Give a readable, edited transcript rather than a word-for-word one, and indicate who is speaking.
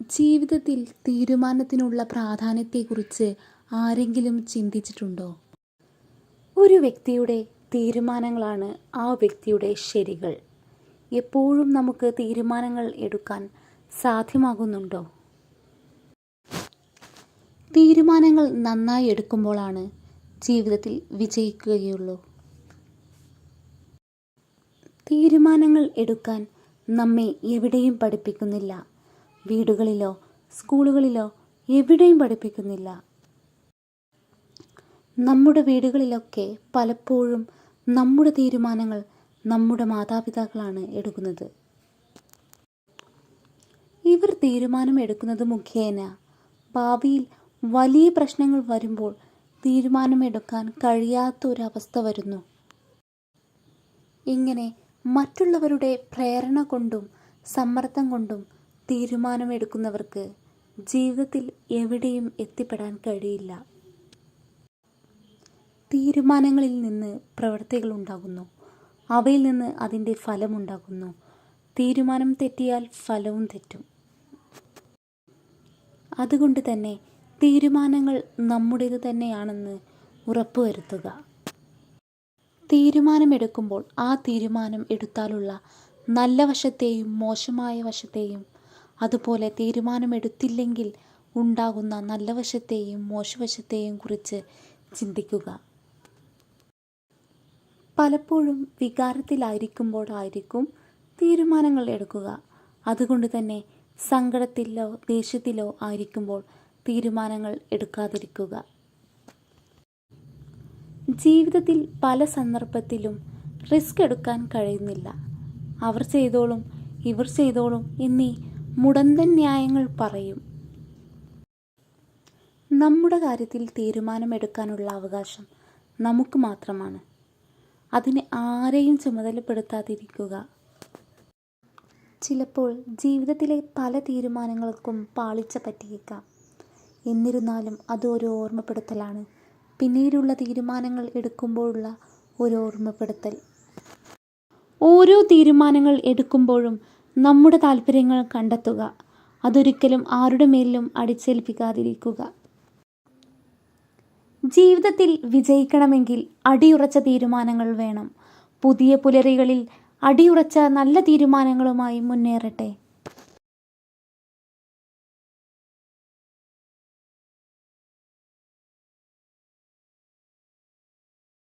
Speaker 1: ജീവിതത്തിൽ തീരുമാനത്തിനുള്ള പ്രാധാന്യത്തെക്കുറിച്ച് ആരെങ്കിലും ചിന്തിച്ചിട്ടുണ്ടോ? ഒരു വ്യക്തിയുടെ തീരുമാനങ്ങളാണ് ആ വ്യക്തിയുടെ ശരികൾ. എപ്പോഴും നമുക്ക് തീരുമാനങ്ങൾ എടുക്കാൻ സാധ്യമാകുന്നുണ്ടോ? തീരുമാനങ്ങൾ നന്നായി എടുക്കുമ്പോഴാണ് ജീവിതത്തിൽ വിജയിക്കുകയുള്ളൂ. തീരുമാനങ്ങൾ എടുക്കാൻ നമ്മെ എവിടെയും പഠിപ്പിക്കുന്നില്ല. വീടുകളിലോ സ്കൂളുകളിലോ എവിടെയും പഠിപ്പിക്കുന്നില്ല. നമ്മുടെ വീടുകളിലൊക്കെ പലപ്പോഴും നമ്മുടെ തീരുമാനങ്ങൾ നമ്മുടെ മാതാപിതാക്കളാണ് എടുക്കുന്നത്. ഇവർ തീരുമാനം എടുക്കുന്നത് മുഖേന ഭാവിയിൽ വലിയ പ്രശ്നങ്ങൾ വരുമ്പോൾ തീരുമാനമെടുക്കാൻ കഴിയാത്തൊരവസ്ഥ വരുന്നു. ഇങ്ങനെ മറ്റുള്ളവരുടെ പ്രേരണ കൊണ്ടും സമ്മർദ്ദം കൊണ്ടും തീരുമാനമെടുക്കുന്നവർക്ക് ജീവിതത്തിൽ എവിടെയും എത്തിപ്പെടാൻ കഴിയില്ല. തീരുമാനങ്ങളിൽ നിന്ന് പ്രവൃത്തികൾ ഉണ്ടാകുന്നു. അവയിൽ നിന്ന് അതിൻ്റെ ഫലമുണ്ടാകുന്നു. തീരുമാനം തെറ്റിയാൽ ഫലവും തെറ്റും. അതുകൊണ്ട് തന്നെ തീരുമാനങ്ങൾ നമ്മുടേത് തന്നെയാണെന്ന് ഉറപ്പുവരുത്തുക. തീരുമാനമെടുക്കുമ്പോൾ ആ തീരുമാനം എടുത്താലുള്ള നല്ല വശത്തെയും മോശമായ വശത്തെയും, അതുപോലെ തീരുമാനമെടുത്തില്ലെങ്കിൽ ഉണ്ടാകുന്ന നല്ല വശത്തെയും മോശവശത്തെയും കുറിച്ച് ചിന്തിക്കുക. പലപ്പോഴും വികാരത്തിലായിരിക്കുമ്പോഴായിരിക്കും തീരുമാനങ്ങൾ എടുക്കുക. അതുകൊണ്ട് തന്നെ സങ്കടത്തിലോ ദേഷ്യത്തിലോ ആയിരിക്കുമ്പോൾ തീരുമാനങ്ങൾ എടുക്കാതിരിക്കുക. ജീവിതത്തിൽ പല സന്ദർഭത്തിലും റിസ്ക് എടുക്കാൻ കഴിയുന്നില്ല. അവർ ചെയ്തോളും ഇവർ ചെയ്തോളും എന്നീ മുടന്തൻ ന്യായങ്ങൾ പറയും. നമ്മുടെ കാര്യത്തിൽ തീരുമാനമെടുക്കാനുള്ള അവകാശം നമുക്ക് മാത്രമാണ്. അതിന് ആരെയും ചുമതലപ്പെടുത്താതിരിക്കുക. ചിലപ്പോൾ ജീവിതത്തിലെ പല തീരുമാനങ്ങൾക്കും പാളിച്ച പറ്റിയേക്കാം. എന്നിരുന്നാലും അത് ഒരു ഓർമ്മപ്പെടുത്തലാണ്. പിന്നീടുള്ള തീരുമാനങ്ങൾ എടുക്കുമ്പോഴുള്ള ഒരു ഓർമ്മപ്പെടുത്തൽ. ഓരോ തീരുമാനങ്ങൾ എടുക്കുമ്പോഴും നമ്മുടെ താല്പര്യങ്ങൾ കണ്ടെത്തുക. അതൊരിക്കലും ആരുടെ മേലും അടിച്ചേൽപ്പിക്കാതിരിക്കുക. ജീവിതത്തിൽ വിജയിക്കണമെങ്കിൽ അടിയുറച്ച തീരുമാനങ്ങൾ വേണം. പുതിയ പുലരികളിൽ അടിയുറച്ച നല്ല തീരുമാനങ്ങളുമായി മുന്നേറട്ടെ.